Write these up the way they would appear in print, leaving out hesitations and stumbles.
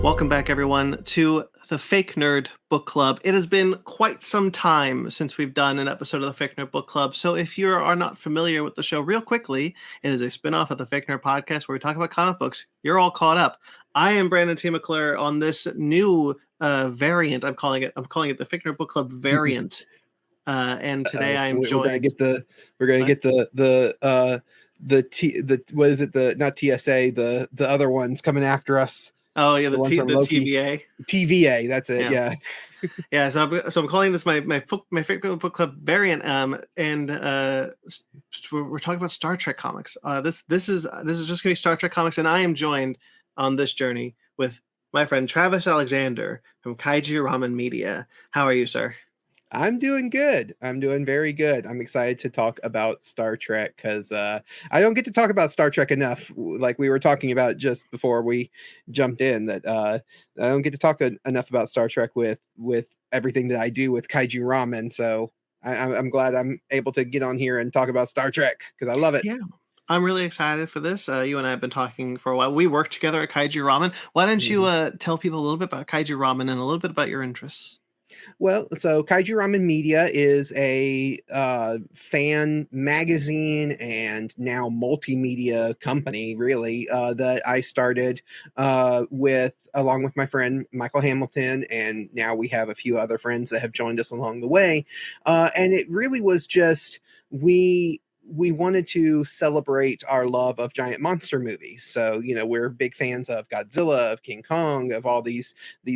Welcome back, everyone, to the Fake Nerd Book Club. It has been quite some time since we've done an episode of the Fake Nerd Book Club, so if you are not familiar with the show, real quickly, it is a spinoff of the Fake Nerd Podcast where we talk about comic books. You're all caught up. I am Brandon T. McClure on this new variant. I'm calling it the Fake Nerd Book Club variant. And today I am joined. We're gonna get the what is it, the not TSA, the other ones coming after us. Oh yeah, the TVA. TVA, that's it. Yeah. Yeah. So I'm calling this my Fake Nerd Book Club variant. And we're talking about Star Trek comics. This is just gonna be Star Trek comics, and I am joined on this journey with my friend Travis Alexander from Kaiju Ramen Media. How are you, sir? I'm doing good. I'm doing very good. I'm excited to talk about Star Trek because I don't get to talk about Star Trek enough. Like we were talking about just before we jumped in, that I don't get to talk enough about Star Trek with everything that I do with Kaiju Ramen. So I'm glad I'm able to get on here and talk about Star Trek because I love it. Yeah. I'm really excited for this. You and I have been talking for a while. We worked together at Kaiju Ramen. Why don't you tell people a little bit about Kaiju Ramen and a little bit about your interests? Well, so Kaiju Ramen Media is a fan magazine and now multimedia company, really, that I started along with my friend Michael Hamilton, and now we have a few other friends that have joined us along the way. And it really was just we wanted to celebrate our love of giant monster movies. So, we're big fans of Godzilla, of King Kong, of all these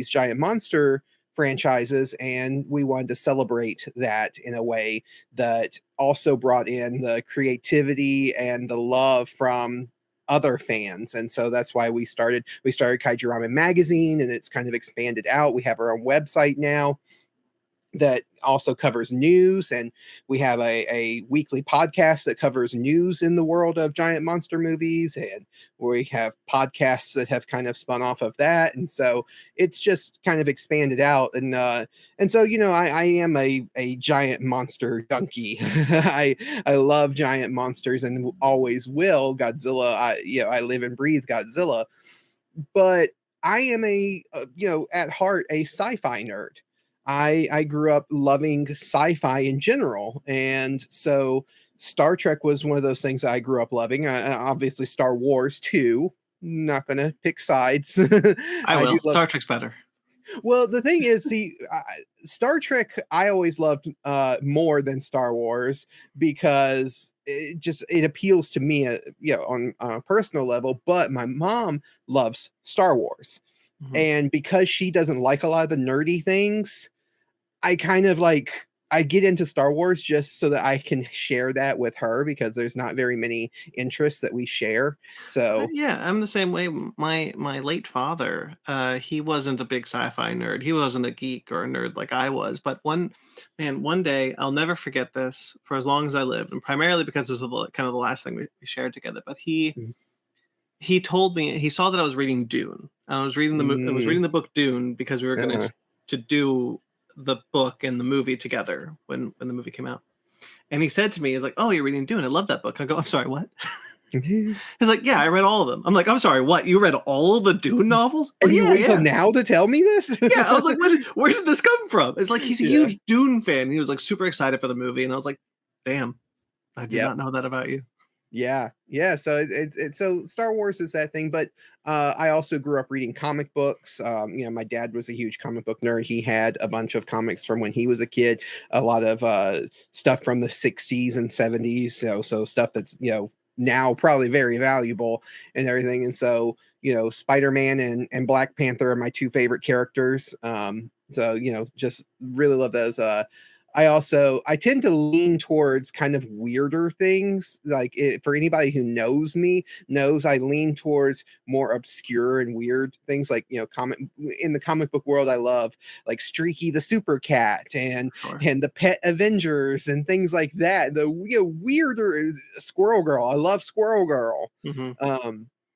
giant monster franchises, and we wanted to celebrate that in a way that also brought in the creativity and the love from other fans. And so that's why we started Kaiju Ramen magazine, and it's kind of expanded out. We have our own website now that also covers news, and we have a weekly podcast that covers news in the world of giant monster movies, and we have podcasts that have kind of spun off of that. And so it's just kind of expanded out, and so I am a giant monster junkie. I love giant monsters and always will. Godzilla, I live and breathe Godzilla, but I am at heart a sci-fi nerd. I grew up loving sci-fi in general, and so Star Trek was one of those things I grew up loving. Obviously, Star Wars too. Not gonna pick sides. I will. Star Trek's better. Well, the thing is, Star Trek I always loved more than Star Wars because it appeals to me, on a personal level. But my mom loves Star Wars, and because she doesn't like a lot of the nerdy things, I kind of I get into Star Wars just so that I can share that with her, because there's not very many interests that we share. So yeah, I'm the same way. My late father, he wasn't a big sci-fi nerd. He wasn't a geek or a nerd like I was. But one day, I'll never forget this for as long as I live, and primarily because it was kind of the last thing we shared together. But he told me, he saw that I was reading Dune. I was reading the book Dune because we were going to do the book and the movie together when the movie came out. And he said to me, he's like, "Oh, you're reading Dune. I love that book." I go, "I'm sorry, what?" He's like, "Yeah, I read all of them." I'm like, "I'm sorry, what? You read all of the Dune novels?" And you wait till now to tell me this? Yeah, I was like, where did this come from? It's like, he's a huge Dune fan. He was like super excited for the movie, and I was like, damn, I did not know that about you. Yeah. So it's so Star Wars is that thing, but I also grew up reading comic books. My dad was a huge comic book nerd. He had a bunch of comics from when he was a kid, a lot of stuff from the 60s and 70s. So stuff that's now probably very valuable and everything. And so Spider-Man and Black Panther are my two favorite characters. So just really love those. I tend to lean towards kind of weirder things. For anybody who knows me, knows I lean towards more obscure and weird things. In the comic book world, I love like Streaky the Super Cat and the Pet Avengers and things like that. The weirder is Squirrel Girl. I love Squirrel Girl.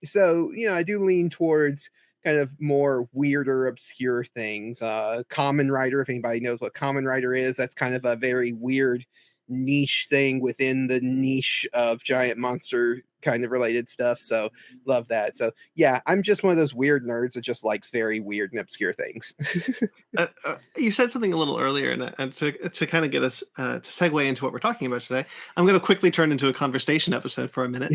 So I do lean towards kind of more weirder, obscure things. Kamen Rider, if anybody knows what Kamen Rider is, that's kind of a very weird niche thing within the niche of giant monster kind of related stuff. So love that. So yeah, I'm just one of those weird nerds that just likes very weird and obscure things. You said something a little earlier, and to kind of get us to segue into what we're talking about today, I'm going to quickly turn into a conversation episode for a minute.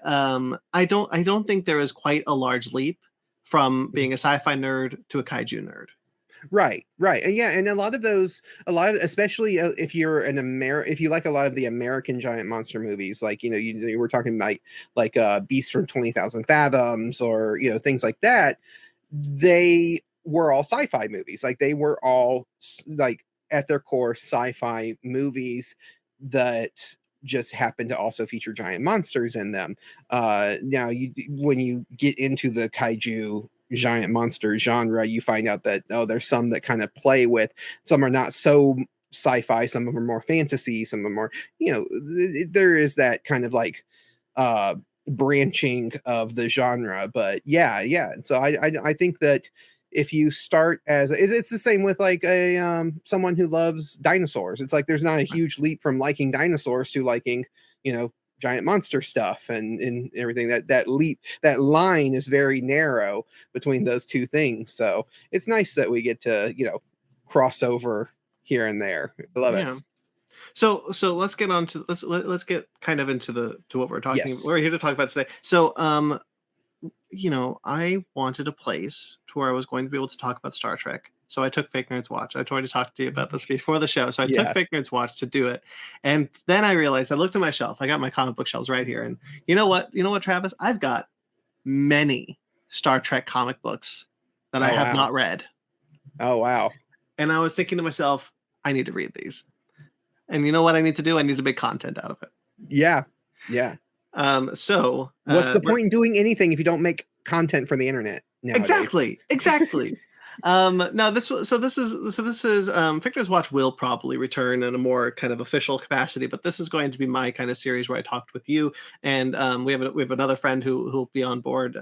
Um, I don't think there is quite a large leap from being a sci-fi nerd to a kaiju nerd. Right, right, and yeah, and a lot of, especially if you're if you like a lot of the American giant monster movies, like you were talking about Beast from 20,000 Fathoms, or things like that. They were all sci-fi movies. Like they were all like at their core sci-fi movies that just happen to also feature giant monsters in them. Now, when you get into the kaiju giant monster genre, you find out that there's some that kind of play with, some are not so sci-fi, some of them are more fantasy, some of them are, there is that kind of like uh branching of the genre. But yeah, and so I think that if you start as it's the same with like a someone who loves dinosaurs. It's like there's not a huge leap from liking dinosaurs to liking giant monster stuff and everything. That line is very narrow between those two things. So it's nice that we get to cross over here and there. I love it. Yeah. So let's get on to let's get kind of into to what we're talking. Yes. We're here to talk about today. So I wanted a place to where I was going to be able to talk about Star Trek. So I took Fake Nerds Watch. I tried to talk to you about this before the show. So I took Yeah. Fake Nerds Watch to do it. And then I realized, I looked at my shelf. I got my comic book shelves right here. And you know what? You know what, Travis? I've got many Star Trek comic books that I have not read. Oh, wow. And I was thinking to myself, I need to read these. And you know what I need to do? I need to make content out of it. Yeah. So what's the point in doing anything if you don't make content for the internet nowadays? Exactly. Now this is Victor's Watch will probably return in a more kind of official capacity, but this is going to be my kind of series where I talked with you, and we have another friend who'll be on board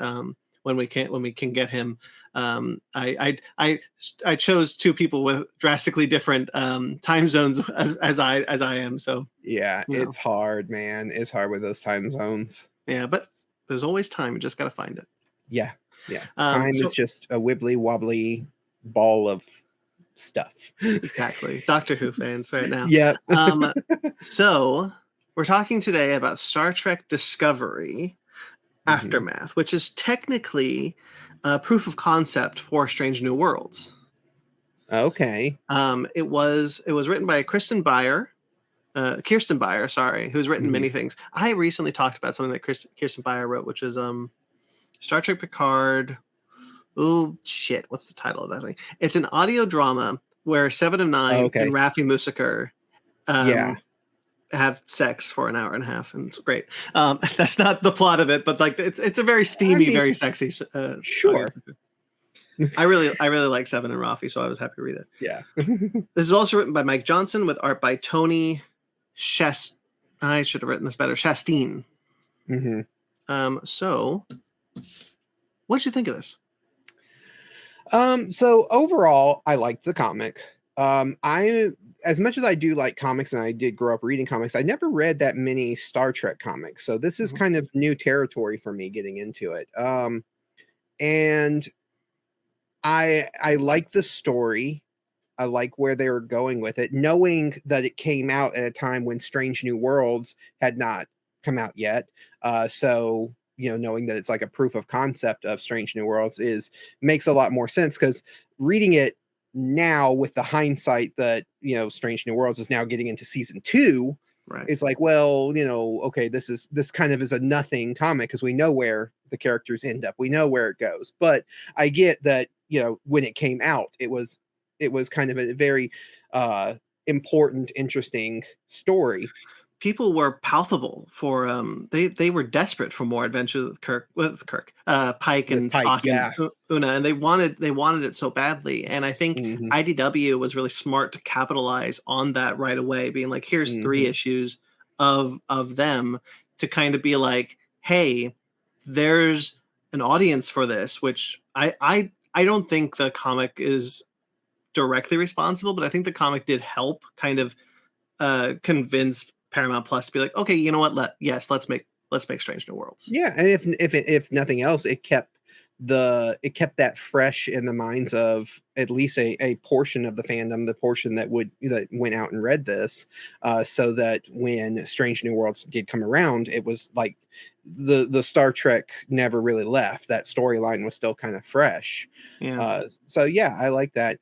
when we can get him. I chose two people with drastically different time zones as I am. So yeah, it's hard, man. It's hard with those time zones. Yeah, but there's always time. You just got to find it. Yeah. Time is just a wibbly wobbly ball of stuff. Exactly. Doctor Who fans right now. Yeah. So we're talking today about Star Trek Discovery Aftermath, which is technically a proof of concept for Strange New Worlds. Okay. It was written by Kirsten Beyer, sorry, who's written many things. I recently talked about something that Kirsten Beyer wrote, which is Star Trek Picard. Oh shit! What's the title of that thing? It's an audio drama where Seven of Nine and Raffi Musiker have sex for an hour and a half, and it's great. That's not the plot of it, but like it's a very steamy, very sexy. Sure. I really like Seven and Raffi, so I was happy to read it. Yeah. This is also written by Mike Johnson with art by Tony Shasteen. I should have written this better. Shasteen. So what'd you think of this? So overall, I liked the comic. As much as I do like comics, and I did grow up reading comics, I never read that many Star Trek comics. So this is kind of new territory for me getting into it. And I like the story. I like where they were going with it, knowing that it came out at a time when Strange New Worlds had not come out yet. So knowing that it's like a proof of concept of Strange New Worlds makes a lot more sense, because reading it now with the hindsight that Strange New Worlds is now getting into season 2, right? It's like, well, okay, this kind of is a nothing comic because we know where the characters end up, we know where it goes. But I get that when it came out, it was kind of a very important, interesting story. People were palpable for they were desperate for more adventures with Pike and Spock and Una, and they wanted it so badly. And I think IDW was really smart to capitalize on that right away, being like, here's 3 issues of them to kind of be like, hey, there's an audience for this, which I don't think the comic is directly responsible, but I think the comic did help kind of convince Paramount Plus to be like, okay, you know what? Let's make Strange New Worlds. Yeah, and if nothing else, it kept that fresh in the minds of at least a portion of the fandom, the portion that went out and read this, so that when Strange New Worlds did come around, it was like the Star Trek never really left. That storyline was still kind of fresh. Yeah. So yeah, I like that.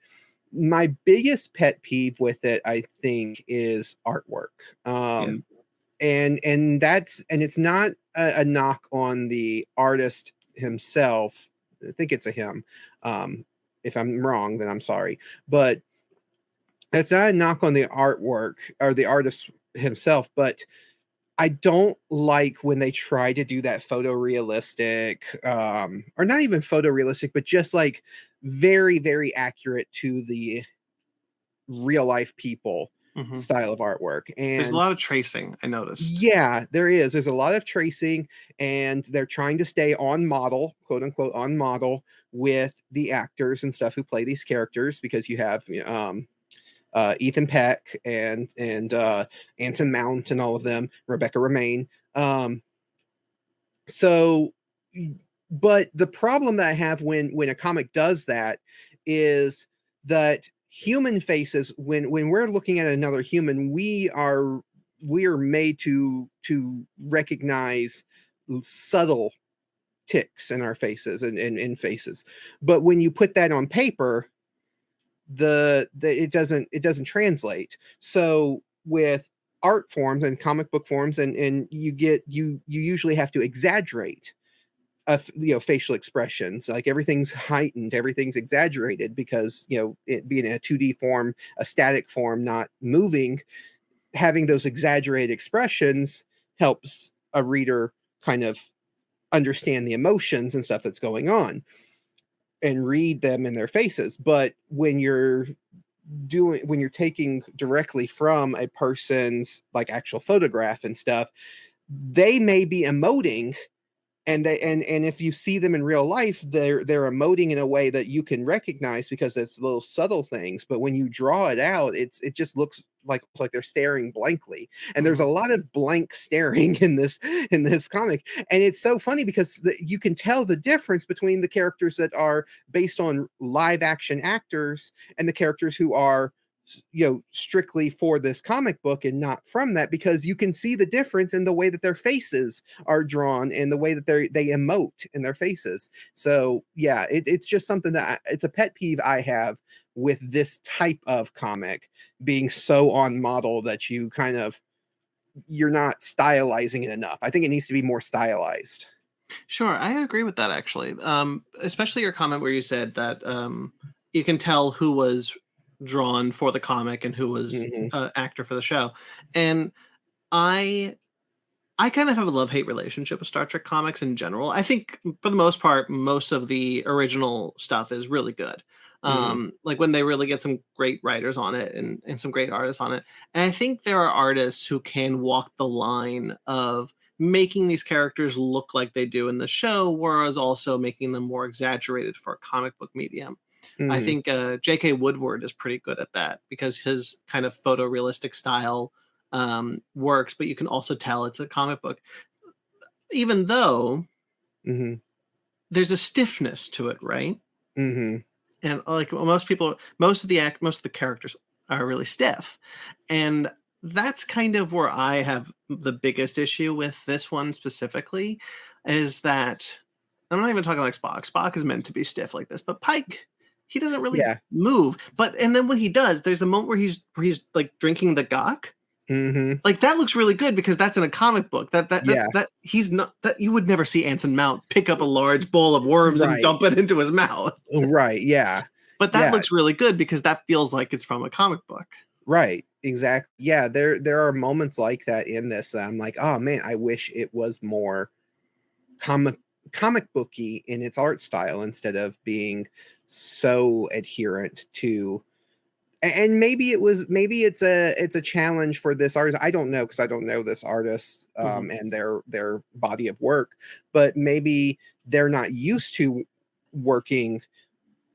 My biggest pet peeve with it, I think, is artwork. Yeah. And it's not a knock on the artist himself. I think it's a him. If I'm wrong, then I'm sorry, but it's not a knock on the artwork or the artist himself. But I don't like when they try to do that photorealistic, or not even photorealistic, but just like very, very accurate to the real life people Hmm. style of artwork. There's a And lot of tracing, I noticed. yeah, there is. There's a lot of tracing, and they're trying to stay on model, quote unquote, on model with the actors and stuff who play these characters, because you have Ethan Peck and Anson Mount and all of them, Rebecca Romaine. So, but the problem that I have when a comic does that is that human faces, when we're looking at another human, we are made to recognize subtle ticks in our faces and in faces. But when you put that on paper, it doesn't translate. So with art forms and comic book forms, and you usually have to exaggerate facial expressions. Like everything's heightened, everything's exaggerated, because it being in a 2D form, a static form, not moving, having those exaggerated expressions helps a reader kind of understand the emotions and stuff that's going on and read them in their faces. But when you're taking directly from a person's like actual photograph and stuff, they may be emoting, and if you see them in real life, they're emoting in a way that you can recognize because it's little subtle things. But when you draw it out, it just looks like they're staring blankly. And there's a Hmm. lot of blank staring in this comic. And it's so funny because you can tell the difference between the characters that are based on live action actors and the characters who are strictly for this comic book and not from that, because you can see the difference in the way that their faces are drawn and the way that they emote in their faces. So yeah, it's just something it's a pet peeve I have with this type of comic being so on model that you're not stylizing it enough. I think it needs to be more stylized. Sure, I agree with that actually. Especially your comment where you said that you can tell who was drawn for the comic and who was Hmm. actor for the show. And I I kind of have a love-hate relationship with Star Trek comics in general. I think for the most part, most of the original stuff is really good. Hmm. Like when they really get some great writers on it and some great artists on it. And I think there are artists who can walk the line of making these characters look like they do in the show, whereas also making them more exaggerated for a comic book medium. I Hmm. think J.K. Woodward is pretty good at that because his kind of photorealistic style works, but you can also tell it's a comic book, even though Hmm. there's a stiffness to it, right? Hmm. And like most of the characters are really stiff, and that's kind of where I have the biggest issue with this one specifically, is that I'm not even talking like Spock. Spock is meant to be stiff like this, but Pike, he doesn't really Yeah. move. But and then when he does, there's a moment where he's like drinking the gok. Hmm. Like, that looks really good because that's in a comic book. Yeah. That he's not that you would never see Anson Mount pick up a large bowl of worms and Right. dump it into his mouth. Right. Yeah. But that Yeah. looks really good because that feels like it's from a comic book. Right. Exactly. Yeah. There are moments like that in this that I'm like, oh man, I wish it was more comic comic booky in its art style instead of being so adherent to. And maybe it's a challenge for this artist. I don't know, because I don't know this artist Mhm. and their body of work, but maybe they're not used to working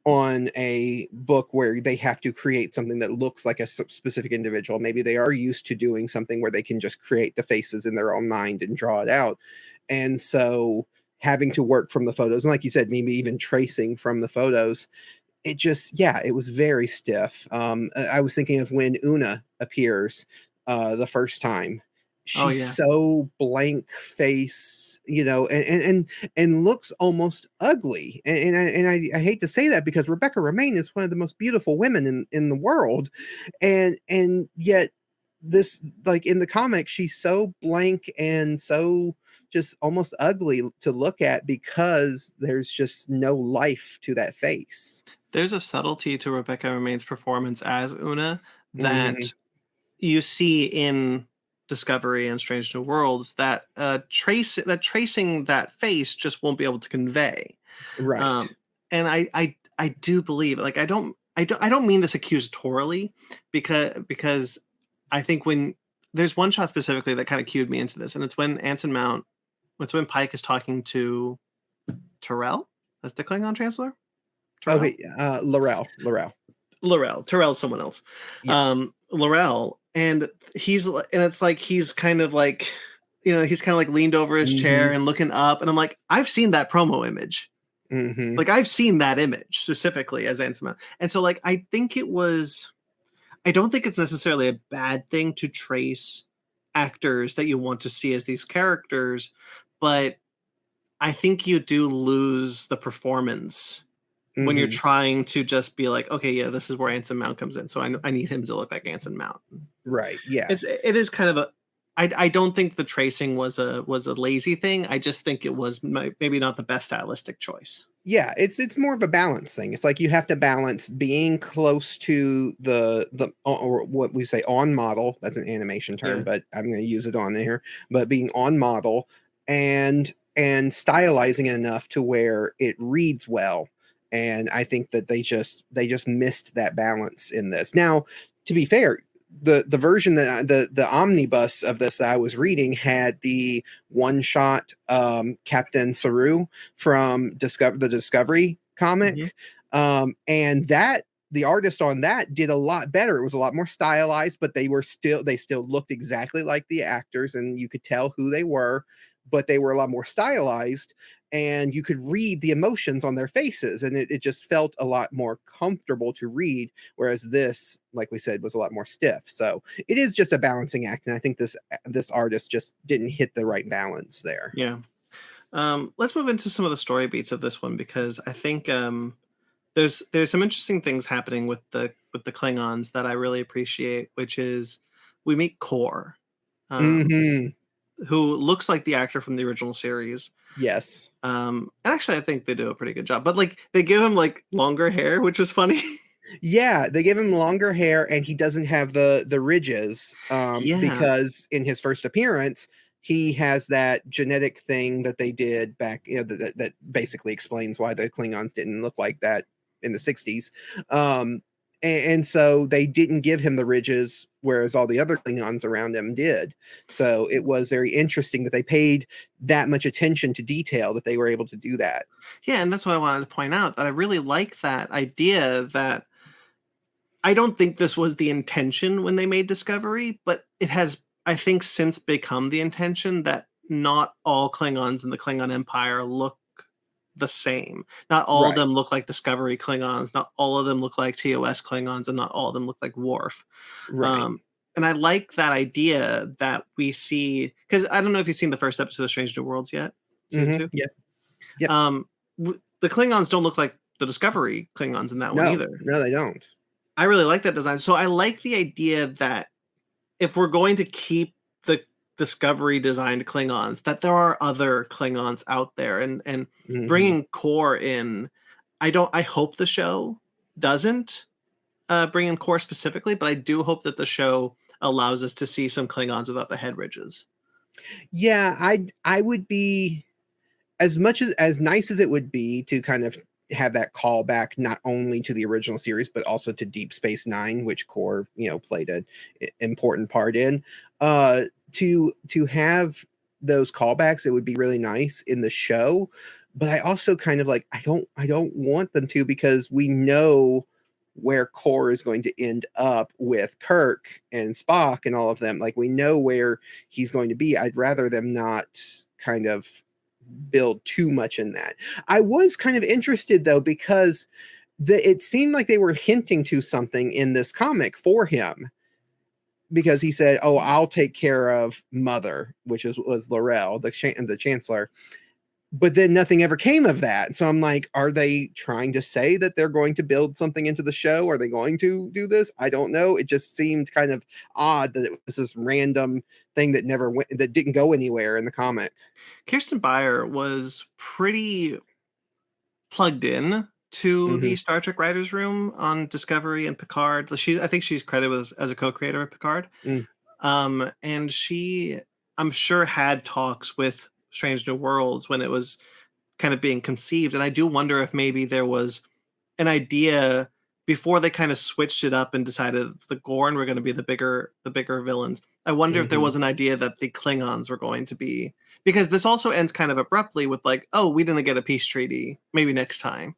on a book where they have to create something that looks like a specific individual. Maybe they are used to doing something where they can just create the faces in their own mind and draw it out. And so having to work from the photos, and like you said, maybe even tracing from the photos, it just, yeah, it was very stiff. I was thinking of when Una appears the first time. Oh She's yeah. so blank face, and looks almost ugly. And I hate to say that because Rebecca Romaine is one of the most beautiful women in the world, and yet this, like in the comic, she's so blank and so just almost ugly to look at because there's just no life to that face. There's a subtlety to Rebecca Romaine's performance as Una Mhm. that you see in Discovery and Strange New Worlds that tracing that face just won't be able to convey. Right. Um, and I do believe, like, I don't mean this accusatorily, because I think when there's one shot specifically that kind of cued me into this, and it's when Anson Mount, it's when Pike is talking to Terrell. That's the Klingon Chancellor. Terrell. Okay, Laurel. Laurel. Terrell's someone else. Yeah. Laurel, and and it's like he's kind of like, he's kind of like leaned over his chair Mhm. and looking up, and I'm like, I've seen that promo image. Mhm. Like, I've seen that image specifically as Anson Mount. And so, like, I don't think it's necessarily a bad thing to trace actors that you want to see as these characters, but I think you do lose the performance when you're Mhm. trying to just be like, okay, yeah, this is where Anson Mount comes in. So I need him to look like Anson Mount. Right, yeah. It is kind of a, I don't think the tracing was a lazy thing. I just think it was maybe not the best stylistic choice. Yeah, it's more of a balance thing. It's like you have to balance being close to the or what we say on model. That's an animation term, Yeah. but I'm going to use it on here. But being on model and stylizing it enough to where it reads well. And I think that they just missed that balance in this. Now, to be fair, the version that the omnibus of this that I was reading had the one shot Captain Saru from the Discovery Mhm. comic, and that the artist on that did a lot better. It was a lot more stylized, but they still looked exactly like the actors, and you could tell who they were, but they were a lot more stylized, and you could read the emotions on their faces, and it just felt a lot more comfortable to read. Whereas this, like we said, was a lot more stiff. So it is just a balancing act, and I think this artist just didn't hit the right balance there. Yeah. Let's move into some of the story beats of this one, because I think there's some interesting things happening with the Klingons that I really appreciate, which is we meet Kor, um, Hmm. who looks like the actor from the original series. Yes. And actually, I think they do a pretty good job. But like, they give him like longer hair, which was funny. Yeah, they give him longer hair, and he doesn't have the ridges, Yeah, because in his first appearance, he has that genetic thing that they did back, that basically explains why the Klingons didn't look like that in the 60s. And so they didn't give him the ridges, whereas all the other Klingons around him did. So it was very interesting that they paid that much attention to detail that they were able to do that. yeah, and that's what I wanted to point out. That I really like that idea. That I don't think this was the intention when they made Discovery, but it has, I think, since become the intention that not all Klingons in the Klingon Empire look the same. Not all of Right. them look like Discovery Klingons. Not all of them look like TOS Klingons, and not all of them look like Worf. Right. Um, and I like that idea that we see, because I don't know if you've seen the first episode of Strange New Worlds yet, season Hmm. two. Yep. Yep. Um, the Klingons don't look like the Discovery Klingons in that one No, either. no, they don't. I really like that design. So I like the idea that if we're going to keep the Discovery designed Klingons, that there are other Klingons out there, and Mhm. bringing Core in. I hope the show doesn't bring in Core specifically, but I do hope that the show allows us to see some Klingons without the head ridges. Yeah, I would be, as much as nice as it would be to kind of have that callback not only to the original series but also to Deep Space Nine, which Core, played an important part in. To have those callbacks, it would be really nice in the show. but I also kind of like I don't want them to, because we know where Core is going to end up with Kirk and Spock and all of them. Like we know where he's going to be. I'd rather them not kind of build too much in that. I was kind of interested though, because it seemed like they were hinting to something in this comic for him, because he said, "Oh, I'll take care of Mother," which was Laurel, the Chancellor. But then nothing ever came of that. So I'm like, are they trying to say that they're going to build something into the show? Are they going to do this? I don't know. It just seemed kind of odd that it was this random thing that never went, that didn't go anywhere in the comic. Kirsten Beyer was pretty plugged in to Hmm. the Star Trek writers' room on Discovery and Picard. I think she's credited as a co-creator of Picard. Mm, And she, I'm sure, had talks with Strange New Worlds when it was kind of being conceived. And I do wonder if maybe there was an idea before they kind of switched it up and decided the Gorn were going to be the bigger villains. I wonder if there hmm. was an idea that the Klingons were going to be, because this also ends kind of abruptly with like, oh, we didn't get a peace treaty, maybe next time.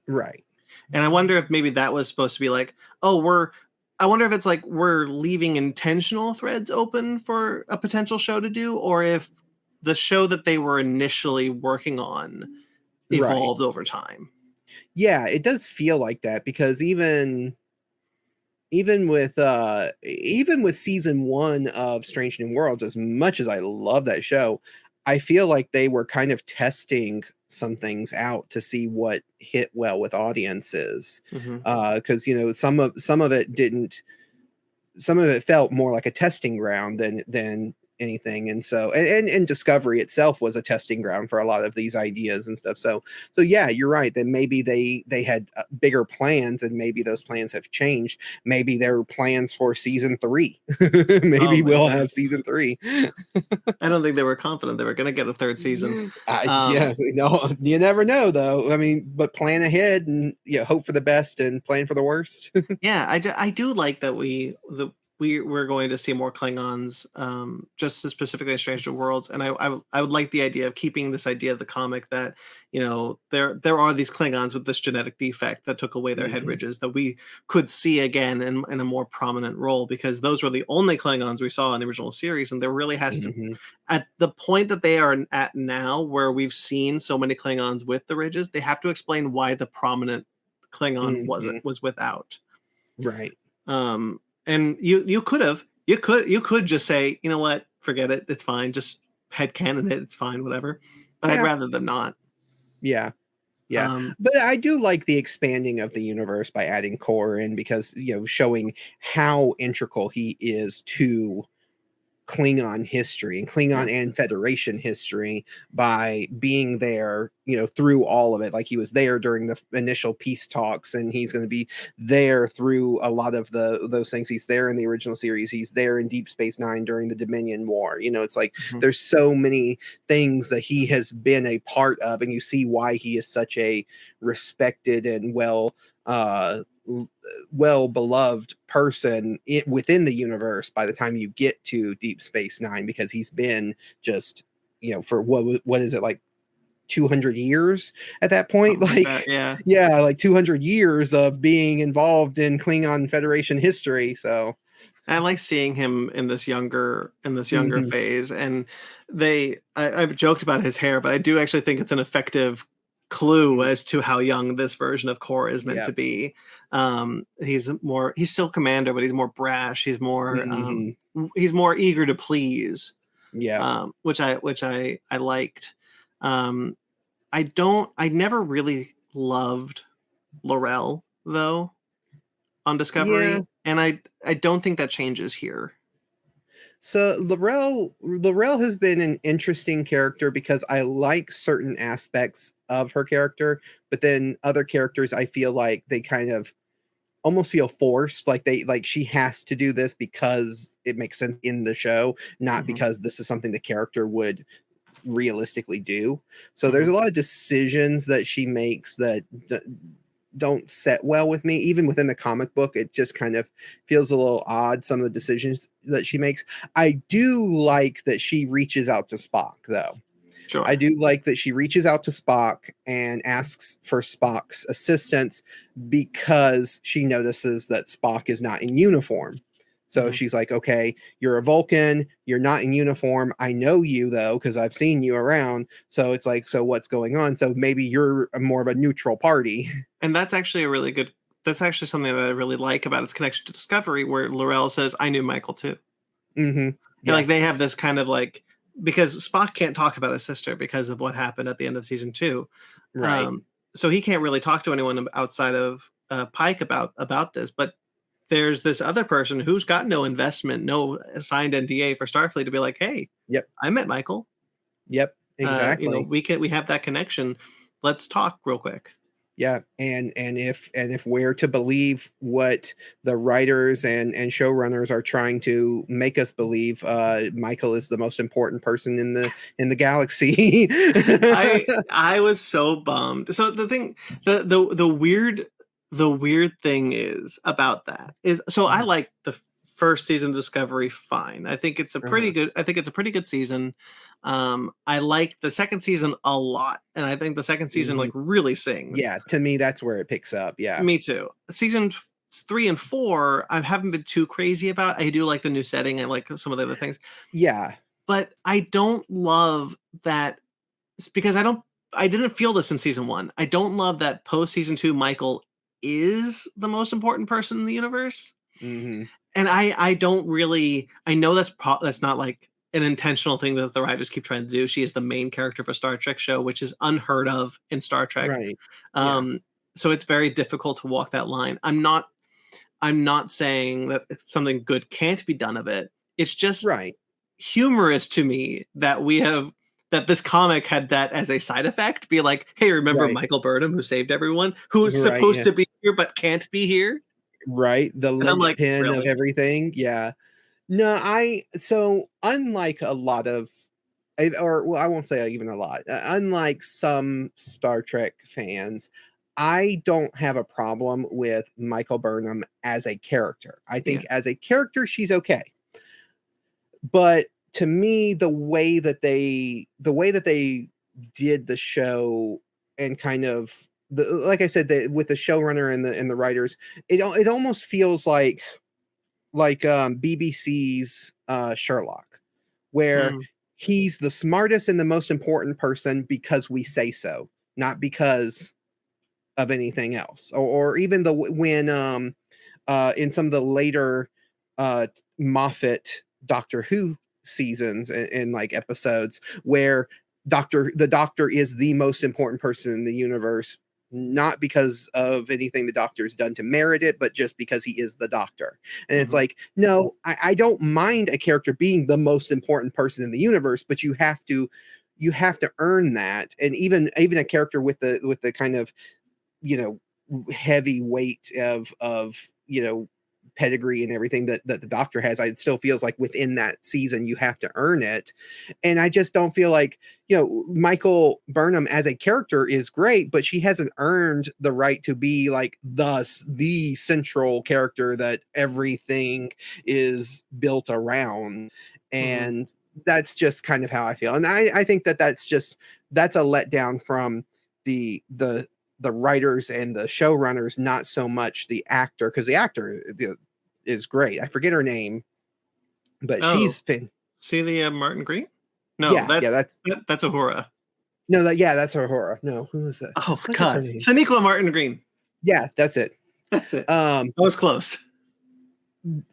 Right. And I wonder if maybe that was supposed to be like, oh, I wonder if it's like we're leaving intentional threads open for a potential show to do, or if the show that they were initially working on Right. evolved over time. Yeah, it does feel like that, because even with season 1 of Strange New Worlds, as much as I love that show, I feel like they were kind of testing some things out to see what hit well with audiences. Hmm. Because some of it didn't, some of it felt more like a testing ground than anything. And so and Discovery itself was a testing ground for a lot of these ideas and stuff. So yeah, you're right, that maybe they had bigger plans, and maybe those plans have changed. Maybe there were plans for season 3. Oh Maybe we'll man, have season 3. I don't think they were confident they were going to get a third season. Yeah, no, you never know though. I mean, but plan ahead and hope for the best and plan for the worst. Yeah, I do like that we're going to see more Klingons, just as specifically in Stranger Worlds, and I would like the idea of keeping this idea of the comic that there are these Klingons with this genetic defect that took away their head Hmm. ridges that we could see again in a more prominent role, because those were the only Klingons we saw in the original series, and there really has to, Hmm. at the point that they are at now, where we've seen so many Klingons with the ridges, they have to explain why the prominent Klingon Hmm. was without. Right. Um, and you could just say, you know what, forget it, it's fine, just headcanon it, it's fine, whatever. But I'd Yeah. rather them not. Yeah. Yeah, Um, but I do like the expanding of the universe by adding Core in, because showing how integral he is to Klingon history and yeah. Klingon and Federation history, by being there, through all of it. Like he was there during the initial peace talks, and he's going to be there through a lot of those things. He's there in the original series. He's there in Deep Space Nine during the Dominion War. It's like Mhm. there's so many things that he has been a part of, and you see why he is such a respected and uh well beloved person within the universe by the time you get to Deep Space Nine, because he's been just for what is it, like 200 years at that point, Something like that, like yeah. yeah, like 200 years of being involved in Klingon Federation history. So I like seeing him in this younger mhm, phase, and I've joked about his hair, but I do actually think it's an effective clue mm, as to how young this version of Core is meant yeah, to be. He's still Commander, but he's more brash. mhm, He's more eager to please, yeah, which I liked. Um, I never really loved Laurel though on yeah. Discovery, and I don't think that changes here. So Laurel has been an interesting character, because I like certain aspects of her character, but then other characters I feel like they kind of almost feel forced, like she has to do this because it makes sense in the show, not Mhm, because this is something the character would realistically do. So there's mhm. a lot of decisions that she makes that don't set well with me. Even within the comic book, it just kind of feels a little odd, some of the decisions that she makes. I do like that she reaches out to Spock though, Sure. I do like that she reaches out to Spock and asks for Spock's assistance because she notices that Spock is not in uniform. So Mhm. she's like, okay, you're a Vulcan. You're not in uniform. I know you, though, because I've seen you around. So it's like, so what's going on? So maybe you're more of a neutral party. And that's actually a really good that's actually something that I really like about its connection to Discovery, where L'Rell says, "I knew Michael too." Hmm. And, Yeah, like, they have this kind of, like, because Spock can't talk about his sister because of what happened at the end of season 2. right. Um, so he can't really talk to anyone outside of, Pike about this, but there's this other person who's got no investment, no signed NDA for Starfleet to be like, "Hey, Yep. I met Michael. Yep. Exactly. We have that connection. Let's talk real quick." Yeah, and if we're to believe what the writers and showrunners are trying to make us believe, Michael is the most important person in the galaxy. I was so bummed. So the weird thing is about that is, so I Mhm. like the first season of Discovery fine. Uh-huh. I think it's a pretty good season. I like the second season a lot, and I think the second season like Mhm. really sings. Yeah, to me that's where it picks up. Yeah. Me too. Season 3 and 4 I haven't been too crazy about. I do like the new setting. I like some of the other things, Yeah. but I don't love that. It's because I didn't feel this in season 1. I don't love that post season 2 Michael is the most important person in the universe. Mhm. And I don't really, I know that's not like an intentional thing that the writers keep trying to do. She is the main character of a Star Trek show, which is unheard of in Star Trek. Right. Yeah. Um, so it's very difficult to walk that line. I'm not saying that something good can't be done of it. It's just Right. humorous to me that that this comic had that as a side effect. Be like, hey, remember Right. Michael Burnham who saved everyone, who's Right. supposed Yeah. to be here but can't be here? Right. The And I'm like, linchpin of really? everything. Yeah. No, I so unlike a lot of or well, I won't say even a lot. Unlike some Star Trek fans, I don't have a problem with Michael Burnham as a character. I Yeah. think as a character, she's okay. But to me, the way that they did the show and kind of like I said, with the showrunner and the writers, it almost feels like BBC's Sherlock, where Mm, he's the smartest and the most important person because we say so, not because of anything else. Or even the when in some of the later Moffat Doctor Who seasons and like episodes where the Doctor is the most important person in the universe, not because of anything the Doctor's done to merit it, but just because he is the Doctor. And it's mhm, like, no, I don't mind a character being the most important person in the universe, but you have to earn that. And even a character with the kind of, you know, heavy weight of pedigree and everything that the Doctor has, it still feels like within that season you have to earn it. And I just don't feel like, Michael Burnham as a character is great, but she hasn't earned the right to be like the central character that everything is built around. mhm. And that's just kind of how I feel. And I think that's a letdown from the the writers and the showrunners, not so much the actor, because the actor is great. I forget her name, but Oh, she's fin. Celia Martin Green? No, Yeah, that's that's Uhura. no, yeah, that's her horror. No, who is that? Oh What is her god. name? Sonequa Martin Green. Yeah, that's it. That's it. Um, I was close.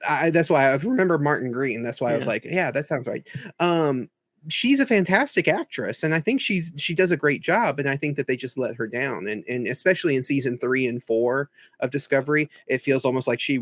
that's why I remember Martin Green. That's why I was Yeah. like, yeah, that sounds right. Um, she's a fantastic actress, and I think she does a great job. And I think that they just let her down, and especially in season 3 and 4 of Discovery, it feels almost like she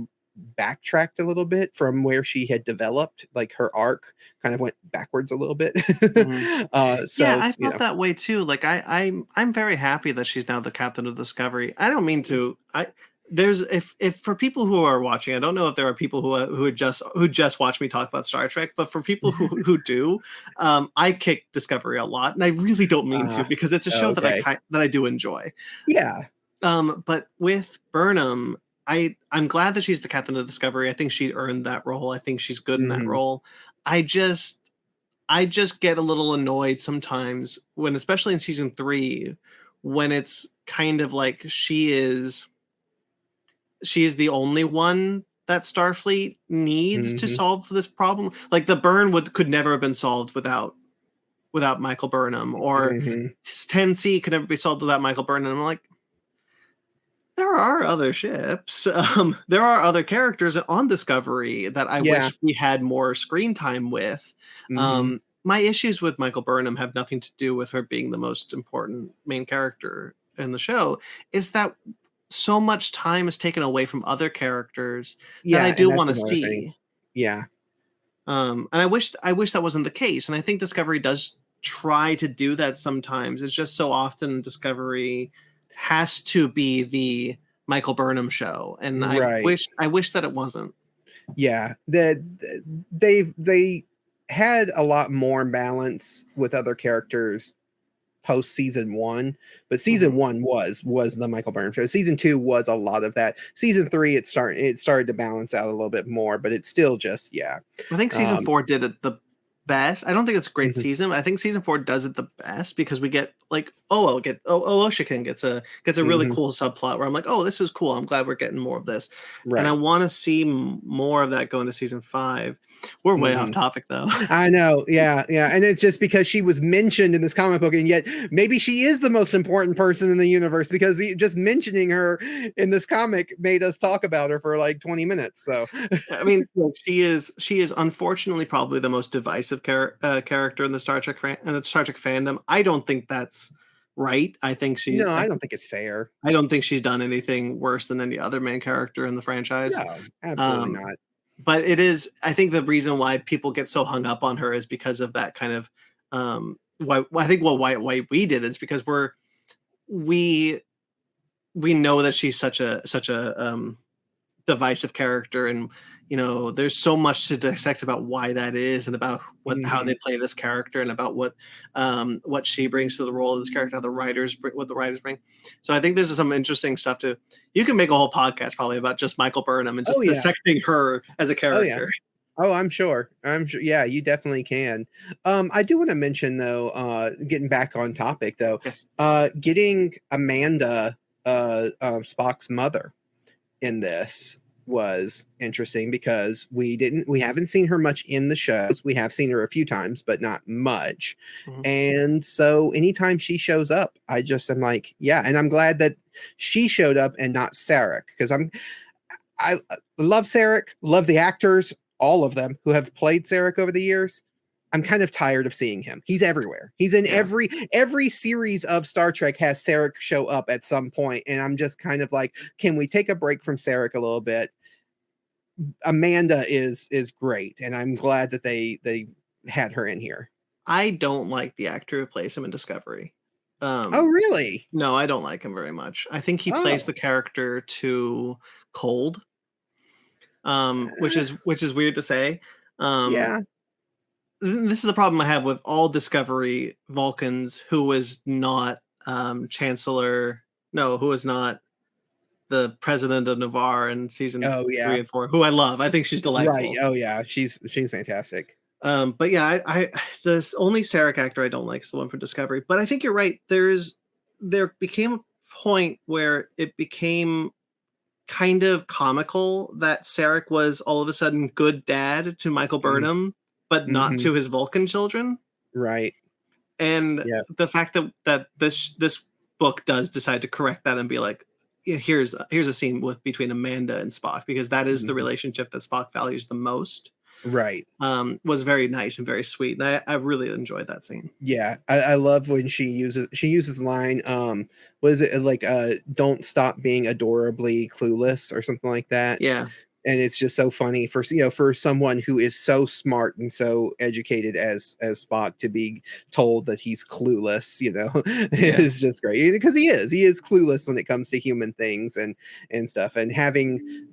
backtracked a little bit from where she had developed. Like her arc kind of went backwards a little bit. Mhm. Yeah, So I felt that way too. Like I'm very happy that she's now the captain of Discovery. I don't mean to. I there's if for people who are watching, I don't know if there are people who just watch me talk about Star Trek, but for people who do, I kick Discovery a lot, and I really don't mean to uh, because it's a show that okay, that I do enjoy. yeah. But with Burnham, I'm glad that she's the captain of Discovery. I think she earned that role. I think she's good in that Hmm. role. I just I just get a little annoyed sometimes when, especially in season 3, when it's kind of like she is the only one that Starfleet needs to Mhm. solve this problem. Like the burn could never have been solved without Michael Burnham, or Mhm. 10C could never be solved without Michael Burnham. I'm like, there are other ships. There are other characters on Discovery that I Yeah. wish we had more screen time with. Mhm. My issues with Michael Burnham have nothing to do with her being the most important main character in the show. Is that so much time is taken away from other characters that I Yeah, and do that's want to another thing. see. Yeah. And I wish that wasn't the case. And I think Discovery does try to do that sometimes. It's just so often Discovery has to be the Michael Burnham show, and I Right. wish I wish that it wasn't. Yeah. They had a lot more balance with other characters post season 1, but season Mhm. 1 was the Michael Burnham show. Season 2 was a lot of that. Season 3 it started to balance out a little bit more, but it's still just yeah. I think season Um 4 did it the best. I don't think it's a great mhm, season, but I think season 4 does it the best because we get like Oshikin gets a really mhm, cool subplot where I'm like, oh, this is cool. I'm glad we're getting more of this, and I right. want to see more of that go into season 5. We're way off Mhm. topic though. I know, yeah, yeah, and it's just because she was mentioned in this comic book, and yet maybe she is the most important person in the universe because just mentioning her in this comic made us talk about her for like 20 minutes. So, I mean, look, she is unfortunately probably the most divisive character in the Star Trek fandom. I don't think that's right. no, I don't think it's fair. I don't think she's done anything worse than any other main character in the franchise. No, absolutely Um, not. but it is. I think the reason why people get so hung up on her is because of that kind of. Why I think why we did is because we we know that she's such a divisive character, and there's so much to dissect about why that is, and about how Mhm. they play this character, and about what she brings to the role of this character, how the writers what the writers bring. So I think this is some interesting stuff. To You can make a whole podcast probably about just Michael Burnham and Oh just yeah. dissecting her as a Oh yeah. character. Oh, I'm sure. I'm sure. Yeah, you definitely can. I do want to mention though, getting back on topic though, Yes. getting Amanda, Spock's mother, in this was interesting because we haven't seen her much in the shows. We have seen her a few times, but not much. Mhm. And so anytime she shows up, I just am like, yeah. And I'm glad that she showed up and not Sarek because I love Sarek, love the actors, all of them who have played Sarek over the years. I'm kind of tired of seeing him. He's everywhere. He's in Yeah. every series of Star Trek has Sarek show up at some point, and I'm just kind of like, can we take a break from Sarek a little bit? Amanda is great, and I'm glad that they had her in here. I don't like the actor who plays him in Discovery. Oh, Um, really? no, I don't like him very much. I think he plays Oh, the character too cold, which is weird to say. Um, yeah. this is a problem I have with all Discovery Vulcans who was not Chancellor, no, who was not the president of Navarre in season Oh, three yeah. and four, who I love. I think she's Right. delightful. Oh, yeah. She's fantastic. But yeah, I the only Sarek actor I don't like is the one from Discovery. But I think you're right. There became a point where it became kind of comical that Sarek was all of a sudden good dad to Michael Mm, Burnham, but not mhm. to his Vulcan children. Right. And Yeah. the fact that this book does decide to correct that and be like, "Yeah, here's a scene between Amanda and Spock, because that is the Mhm. relationship that Spock values the most," Right. was very nice and very sweet, and I really enjoyed that scene. Yeah, I love when she uses the line, what is it, like, "Don't stop being adorably clueless," or something like that, Yeah, and it's just so funny for someone who is so smart and so educated as Spock to be told that he's clueless, yeah. is just great, because he is clueless when it comes to human things and stuff, and having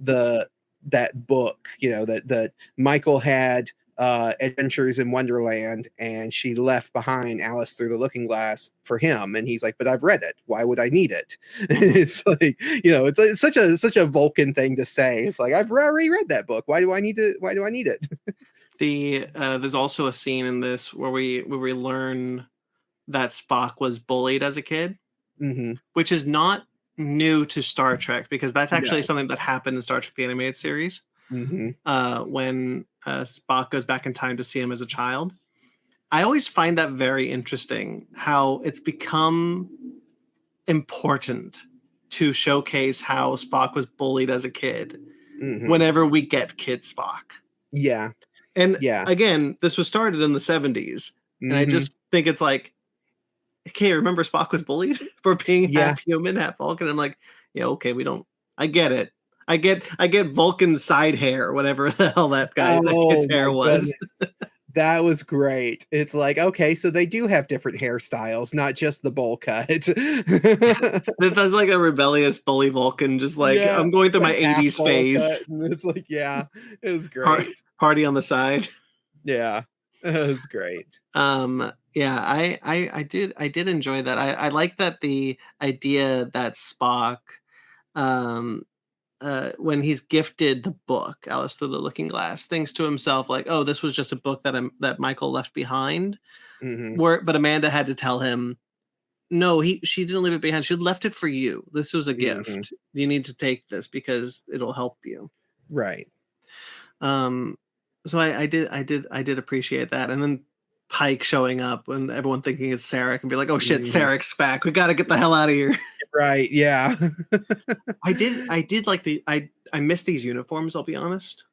that book, that Michael had Adventures in Wonderland, and she left behind Alice Through the Looking Glass for him, and he's like, "But I've read it. Why would I need it?" Mhm. It's like, it's such a Vulcan thing to say. It's like, I've already read that book. Why do I need to? Why do I need it? There's also a scene in this where we learn that Spock was bullied as a kid, Mhm. which is not new to Star Trek because that's actually No. something that happened in Star Trek the animated series. Mhm. When Spock goes back in time to see him as a child. I always find that very interesting how it's become important to showcase how Spock was bullied as a kid Mhm. whenever we get Kid Spock. Yeah. And Yeah. again, this was started in the 70s. And I Mhm. just think it's like, okay, remember Spock was bullied for being Yeah. half human, half Vulcan. I'm like, yeah, okay, we don't. I get it. I get Vulcan side hair, whatever the hell that kid's Oh hair my was. goodness. That was great. It's like, okay, so they do have different hairstyles, not just the bowl cut. That's like a rebellious bully Vulcan, just like Yeah, I'm going through it's my a half 80s bowl phase. cut, and it's like, yeah, it was Par- great. Party on the side. Yeah, it was great. Yeah, I did enjoy that. I like that the idea that Spock, um, when he's gifted the book, Alice Through the Looking Glass, thinks to himself like, "Oh, this was just a book that Michael left behind." Mhm. But Amanda had to tell him, "No, he she didn't leave it behind. She left it for you. This was a Mhm. gift. You need to take this because it'll help you." Right. Um, so I did appreciate that, and then Pike showing up and everyone thinking it's Sarek and be like, "Oh shit, Mhm. Sarek's back. We got to get the hell out of here." Right, yeah. I did like I miss these uniforms. I'll be honest. I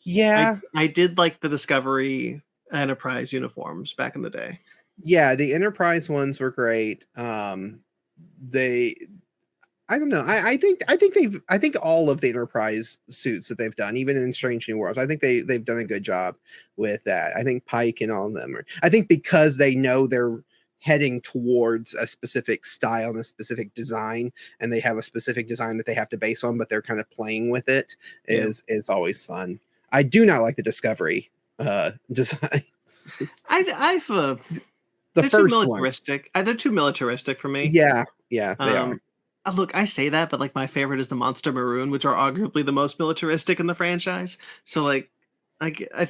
Yeah. I did like the Discovery Enterprise uniforms back in the day. Yeah, the Enterprise ones were great. They I don't know. I think all of the Enterprise suits that they've done, even in Strange New Worlds, I think they've done a good job with that. I think Pike and all of them are. I think because they know they're heading towards a specific style and a specific design, and they have a specific design that they have to base on, but they're kind of playing with it Yeah, is always fun. I do not like the Discovery designs. I've The they're too first ones. militaristic. They're too militaristic for me. Yeah, yeah, they are. Um, Look, I say that, but like my favorite is the Monster Maroon, which are arguably the most militaristic in the franchise. So like,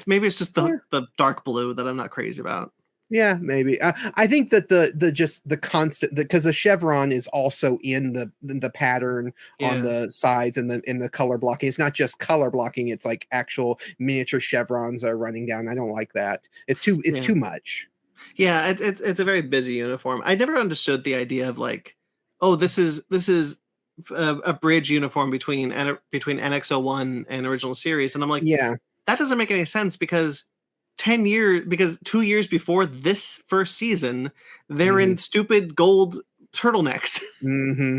maybe it's just the Yeah. the dark blue that I'm not crazy about. Yeah, maybe. I think that the just the constant because the chevron is also in the pattern on Yeah, the sides and the in the color blocking. It's not just color blocking; it's like actual miniature chevrons are running down. I don't like that. It's yeah, too much. yeah. It's a very busy uniform. I never understood the idea of like, oh, this is a bridge uniform between NX-01 and original series, and I'm like, Yeah. that doesn't make any sense because 2 years before this first season, they're Hmm. in stupid gold turtlenecs, Hmm.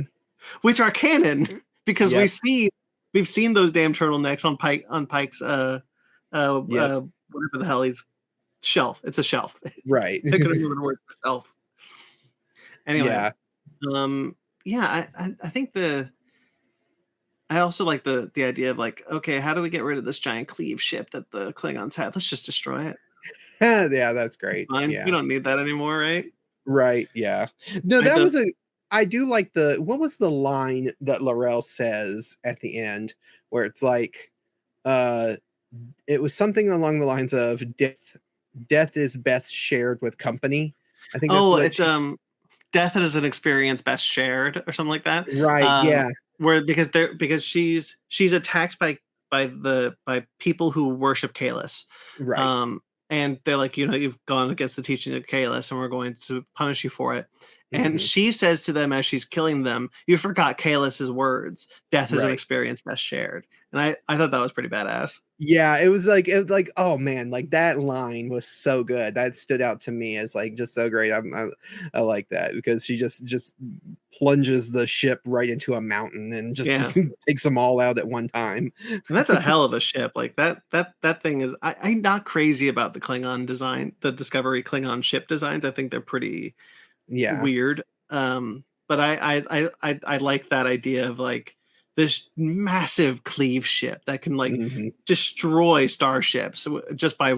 which are canon because Yep. we've seen those damn turtlenecks on Pike's Yep. whatever the hell he's shelf. It's a shelf. Right. I couldn't remember the word for shelf. Anyway, Yeah. um, yeah, I think I also like the idea of like, okay, how do we get rid of this giant cleave ship that the Klingons had? Let's just destroy it. Yeah, that's great. Fine, we Yeah. don't need that anymore, right? Right. Yeah. No, I that don't. was a. I do like the. What was the line that Laurel says at the end where it's like, uh, it was something along the lines of death is best shared with company. I think that's Oh, what it's she. death is an experience best shared or something like that. Right. Um, Yeah. where because she's attacked by people who worship Kalis. Right. Um, and they're like, you've gone against the teaching of Kalis, and we're going to punish you for it. And Hmm. she says to them as she's killing them, "You forgot Kalis's words. Death is an Right. experience best shared." And I thought that was pretty badass. Yeah, it was like, oh man, like that line was so good. That stood out to me as like just so great. I like that because she just plunges the ship right into a mountain and just Yeah. takes them all out at one time. And that's a hell of a ship. Like that thing is. I'm not crazy about the Klingon design, the Discovery Klingon ship designs. I think they're pretty Yeah. weird. But I like that idea of like this massive cleave ship that can like Hmm. destroy starships just by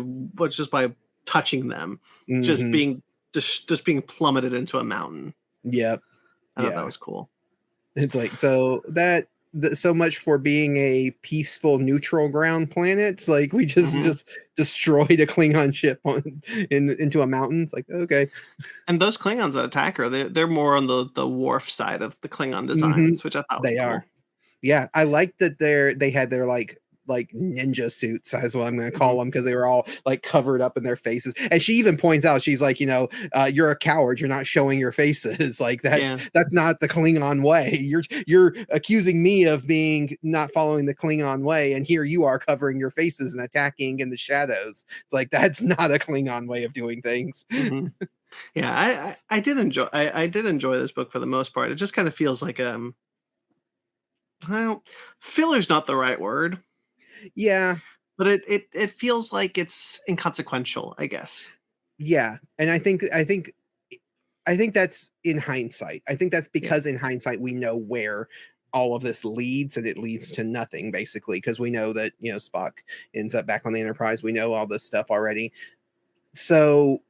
touching them, just Hmm. being just being plummeted into a mountain. Yep. I thought that Yeah. was cool. It's like so that so much for being a peaceful neutral ground planet. Like we Mhm. just destroyed a Klingon ship into a mountain. It's like, okay. And those Klingons that attack her, they're more on the Worf side of the Klingon Hmm. designs, which I thought was They cool. are. Yeah, I like that they had their like ninja suits, is what I'm going to call Mhm. them, because they were all like covered up in their faces. And she even points out, she's like, you're a coward. You're not showing your faces. Like Yeah. that's not the Klingon way. You're accusing me of being not following the Klingon way, and here you are covering your faces and attacking in the shadows. It's like that's not a Klingon way of doing things. Mhm. Yeah, I did enjoy this book for the most part. It just kind of feels like, well, filler's not the right word, Yeah, but it feels like it's inconsequential, I guess. yeah, and I think that's in hindsight. I think that's Yeah. because in hindsight we know where all of this leads, and it leads to nothing basically, because we know that, Spock ends up back on the Enterprise. We know all this stuff already. So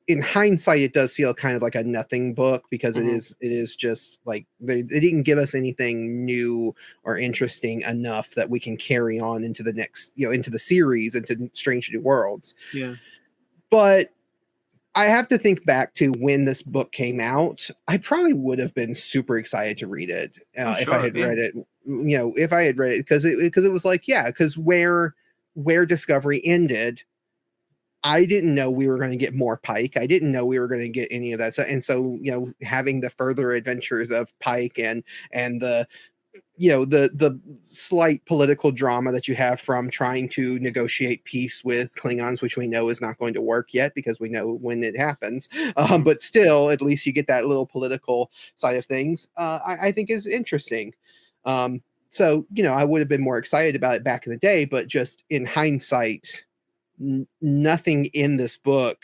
in hindsight it does feel kind of like a nothing book, because it Mhm. is just like they didn't give us anything new or interesting enough that we can carry on into the next, into the series, into Strange New Worlds. Yeah. But I have to think back to when this book came out. I probably would have been super excited to read it, Oh, if I sure. had Yeah. read it. If I had read it, because it was like, yeah, because where Discovery ended, I didn't know we were going to get more Pike. I didn't know we were going to get any of that. And so, having the further adventures of Pike, and the slight political drama that you have from trying to negotiate peace with Klingons, which we know is not going to work yet because we know when it happens. Mhm. But still, at least you get that little political side of things. I think is interesting. So I would have been more excited about it back in the day, but just in hindsight, nothing in this book.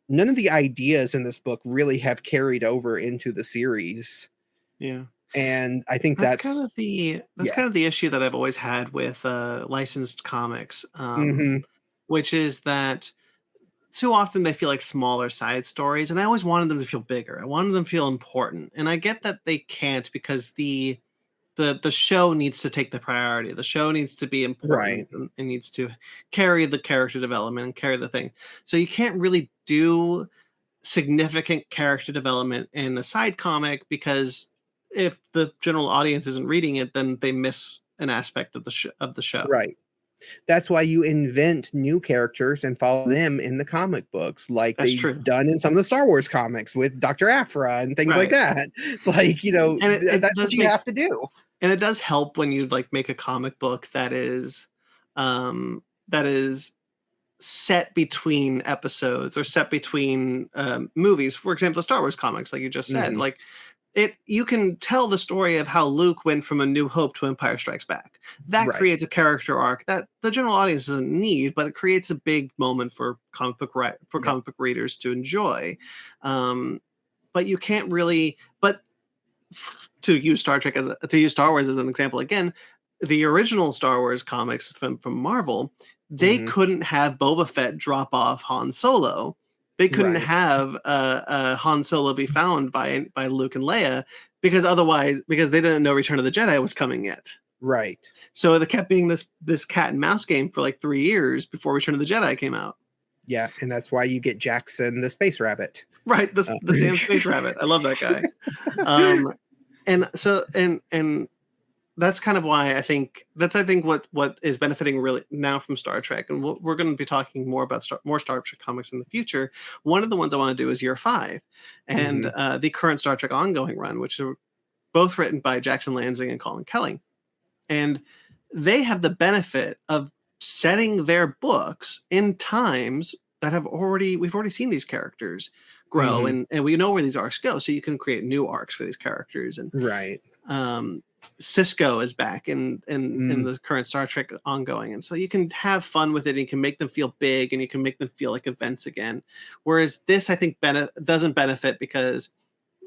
None of the ideas in this book really have carried over into the series, Yeah. and I think that's That's yeah. kind of the issue that I've always had with, licensed comics, Hmm. which is that too often they feel like smaller side stories, and I always wanted them to feel bigger. I wanted them to feel important, and I get that they can't because the show needs to take the priority. The show needs to be Right. important, and it needs to carry the character development and carry the thing. So you can't really do significant character development in a side comic because if the general audience isn't reading it, then they miss an aspect of the show. Right. That's why you invent new characters and follow them in the comic books, like That's they've true. done in some of the Star Wars comics with Dr. Aphra and things like Right. that. It's like, And it that's what does you make have to do. and it does help when you like make a comic book that is set between episodes or set between movies. For example, the Star Wars comics, like you just said, Hmm. like it you can tell the story of how Luke went from A New Hope to Empire Strikes Back. That Right. creates a character arc that the general audience doesn't need, but it creates a big moment for Yep. comic book readers to enjoy. Um, but you can't really. But to use Star Wars as an example again, the original Star Wars comics from Marvel, they Hmm. couldn't have Boba Fett drop off Han Solo. They couldn't Right. have Han Solo be found by Luke and Leia because they didn't know Return of the Jedi was coming yet. Right. So it kept being this cat and mouse game for like 3 years before Return of the Jedi came out. Yeah. And that's why you get Jackson the space rabbit. Right, Uh, the damn space rabbit. I love that guy. Um, and that's kind of why I think what is benefiting really now from Star Trek, and we're going to be talking more about more Star Trek comics in the future. One of the ones I want to do is Year Five, and mhm. the current Star Trek ongoing run, which are both written by Jackson Lansing and Colin Kelly, and they have the benefit of setting their books in times that we've already seen these characters grow, Mhm. and we know where these arcs go, so you can create new arcs for these characters. And Right. um, Cisco is back in Mm. the current Star Trek ongoing, and so you can have fun with it. And you can make them feel big, and you can make them feel like events again. Whereas this, I think, doesn't benefit because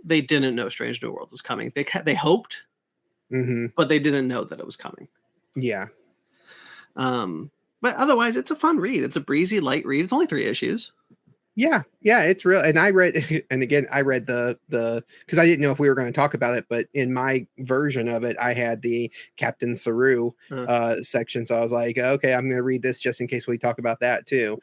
they didn't know Strange New Worlds was coming. They hoped, Mhm. but they didn't know that it was coming. Yeah. Um, but otherwise, it's a fun read. It's a breezy, light read. It's only 3 issues. Yeah, it's real. And I read, and again, I read the because I didn't know if we were going to talk about it, but in my version of it, I had the Captain Saru Uh, section, so I was like, okay, I'm going to read this just in case we talk about that too,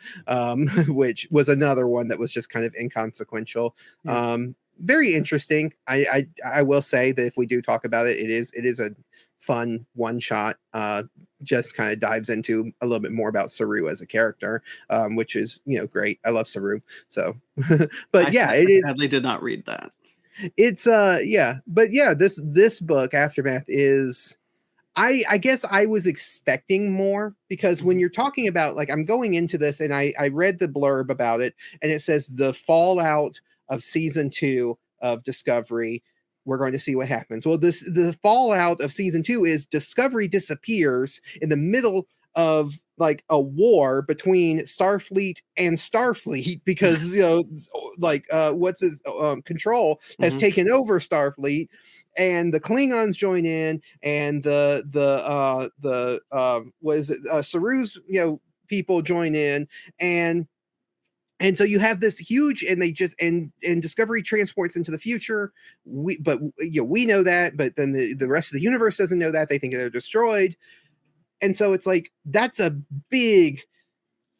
which was another one that was just kind of inconsequential. yeah. Very interesting. I will say that if we do talk about it, it is a fun one shot. Just kind of dives into a little bit more about Saru as a character, which is great. I love Saru. So, but yeah, it I is. sadly did not read that. It's yeah, but yeah, this book Aftermath is. I guess I was expecting more because when Mhm. you're talking about like I'm going into this and I read the blurb about it and it says the fallout of season 2 of Discovery. We're going to see what happens. Well, the fallout of season 2 is Discovery disappears in the middle of like a war between Starfleet and Starfleet because like what's his control has Mhm. taken over Starfleet and the Klingons join in and the what is it Saru's people join in and so you have this huge and they just and Discovery transports into the future. We know that, but then the rest of the universe doesn't know that. They think they're destroyed. And so it's like that's a big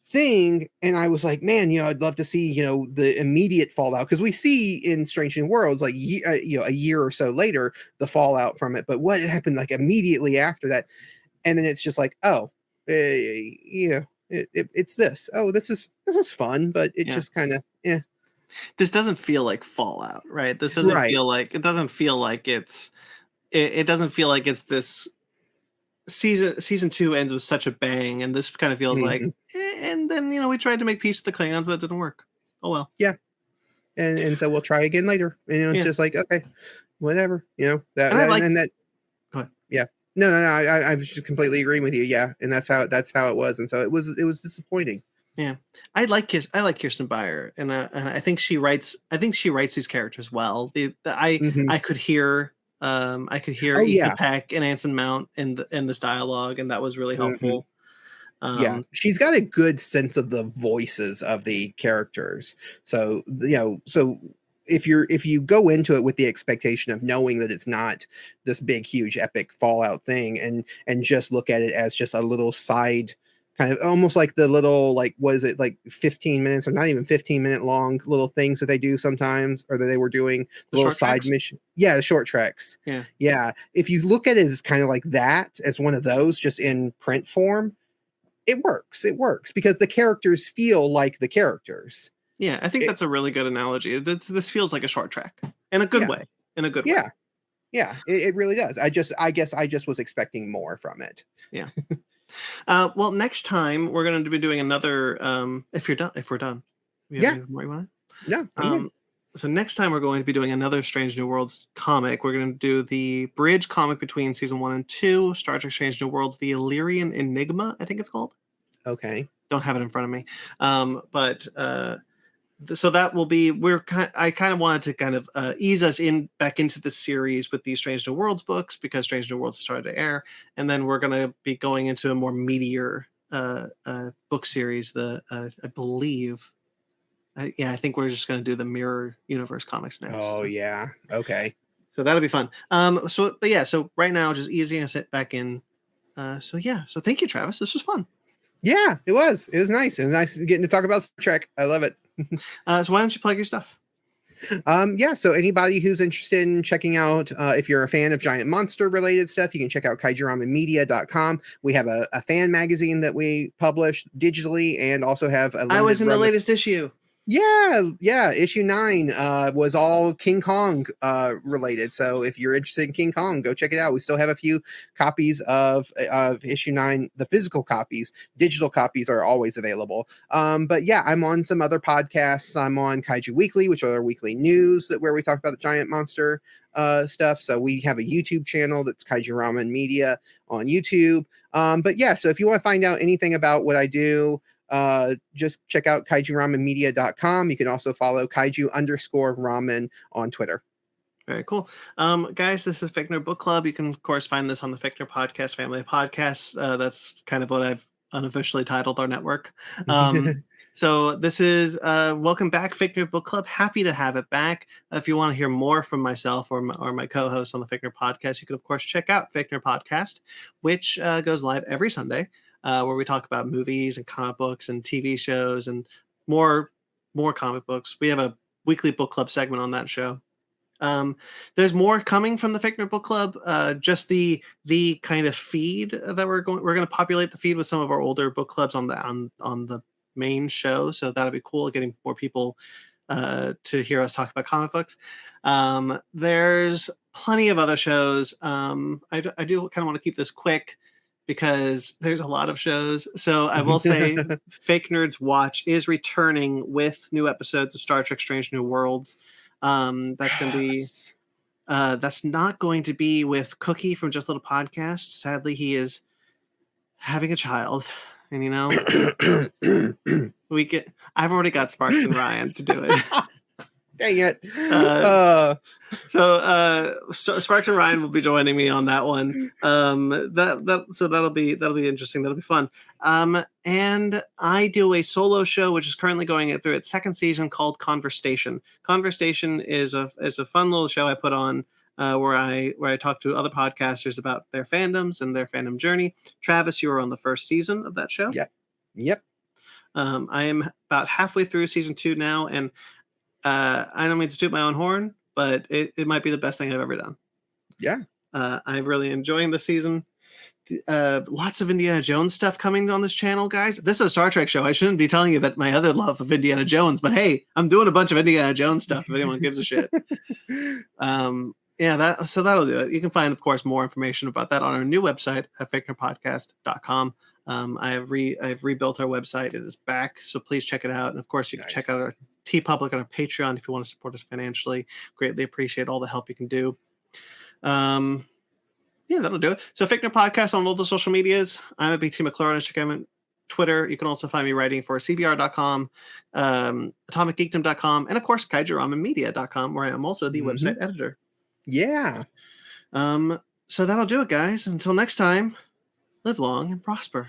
thing. And I was like, man, I'd love to see, the immediate fallout because we see in Strange New Worlds, like, a year or so later, the fallout from it. But what happened like immediately after that? And then it's just like, oh, it's this. Oh, this is fun, but it Yeah. just kind of, yeah, This doesn't feel like Fallout, right? This doesn't right. feel like it doesn't feel like it doesn't feel like it's this season 2 ends with such a bang, and this kind of feels like Mhm. and then we tried to make peace with the Klingons, but it didn't work. Oh well. Yeah. And so we'll try again later. And it's Yeah. just like, okay, whatever, And I like that go ahead. yeah. No. I was just completely agreeing with you. Yeah, and that's how it was, and so it was disappointing. Yeah. I like Kirsten Beyer, and I think she writes these characters well. Hmm. I could hear Oh Ethan yeah, Peck and Anson Mount in this dialogue, and that was really hmm, helpful. yeah. Um, She's got a good sense of the voices of the characters. So so if you go into it with the expectation of knowing that it's not this big, huge, epic Fallout thing, and just look at it as just a little side kind of almost like the little like what is it like 15 minutes or not even 15-minute long little things that they do sometimes or that they were doing the little short side tracks. mission, yeah, the short treks. Yeah. Yeah, if you look at it as kind of like that as one of those just in print form, it works because the characters feel like the characters. Yeah, I think It, that's a really good analogy. This feels like a short track in a good yeah, way. In a good way. yeah, yeah, it really does. I guess I just was expecting more from it. Yeah. Well, next time we're going to be doing another. If we're done, you have Yeah, anything more you want? no, I'm good. Um, so next time we're going to be doing another Strange New Worlds comic. We're going to do the bridge comic between season 1 and 2, Star Trek Strange New Worlds, the Illyrian Enigma, I think it's called. Okay. Don't have it in front of me. But so that will be I kind of wanted to kind of ease us in back into the series with these Strange New Worlds books because Strange New Worlds has started to air, and then we're going to be going into a more meatier book series. I believe, yeah, I think we're just going to do the Mirror Universe comics next. Oh yeah. Okay. So that'll be fun. But yeah, so right now just easing us back in. So yeah, so thank you, Travis. This was fun. Yeah, it was. It was nice. It was nice getting to talk about Star Trek. I love it. So why don't you plug your stuff? Yeah, so anybody who's interested in checking out, if you're a fan of giant monster related stuff, you can check out kaijuramenmedia.com. We have a fan magazine that we publish digitally and also have a I was limited in the run. latest issue. Yeah. Issue 9 was all King Kong related. So if you're interested in King Kong, go check it out. We still have a few copies of issue 9, the physical copies. Digital copies are always available. But yeah, I'm on some other podcasts. I'm on Kaiju Weekly, which are our weekly news where we talk about the giant monster stuff. So we have a YouTube channel that's Kaiju Ramen Media on YouTube. But yeah, so if you want to find out anything about what I do, just check out kaijuramenmedia.com. You can also follow kaiju_ramen on Twitter. Very cool. Guys, this is Fichtner Book Club. You can, of course, find this on the Fichtner Podcast family of podcasts. That's kind of what I've unofficially titled our network. So this is welcome back, Fake Nerd Book Club. Happy to have it back. If you want to hear more from myself or my co-host on the Fake Nerd Podcast, you can of course check out Fake Nerd Podcast, which goes live every Sunday, where we talk about movies and comic books and TV shows and more comic books. We have a weekly book club segment on that show. There's more coming from the Fake Nerd Book Club. Just the kind of feed that we're going to populate the feed with some of our older book clubs on the main show. So that'll be cool, getting more people to hear us talk about comic books. There's plenty of other shows. I do kind of want to keep this quick because there's a lot of shows. So I will say Fake Nerds Watch is returning with new episodes of Star Trek Strange New Worlds. That's going to be that's not going to be with Cookie from Just Little Podcast. Sadly, he is having a child, and I've already got Sparks and Ryan to do it. Dang it. So Sparks and Ryan will be joining me on that one. So that'll be interesting. That'll be fun. And I do a solo show which is currently going through its second season called Conversation. Conversation is a fun little show I put on where I talk to other podcasters about their fandoms and their fandom journey. Travis, you were on the first season of that show. Yep. I am about halfway through season 2 now, and I don't mean to toot my own horn, but it might be the best thing I've ever done. Yeah. I'm really enjoying the season. Lots of Indiana Jones stuff coming on this channel, guys. This is a Star Trek show. I shouldn't be telling you about my other love of Indiana Jones, but hey, I'm doing a bunch of Indiana Jones stuff if anyone gives a shit. So that'll do it. You can find, of course, more information about that on our new website at fakenerdpodcast.com. I have rebuilt our website. It is back, so please check it out. And of course, you can check out our TeePublic and our Patreon if you want to support us financially. Greatly appreciate all the help you can do. That'll do it. So Fake Nerd Podcast on all the social medias. I'm at BT McLaurin on Instagram and Twitter. You can also find me writing for CBR.com, AtomicGeekdom.com, and of course KaijuRamenMedia.com, where I am also the website editor. Yeah. So that'll do it, guys. Until next time, live long and prosper.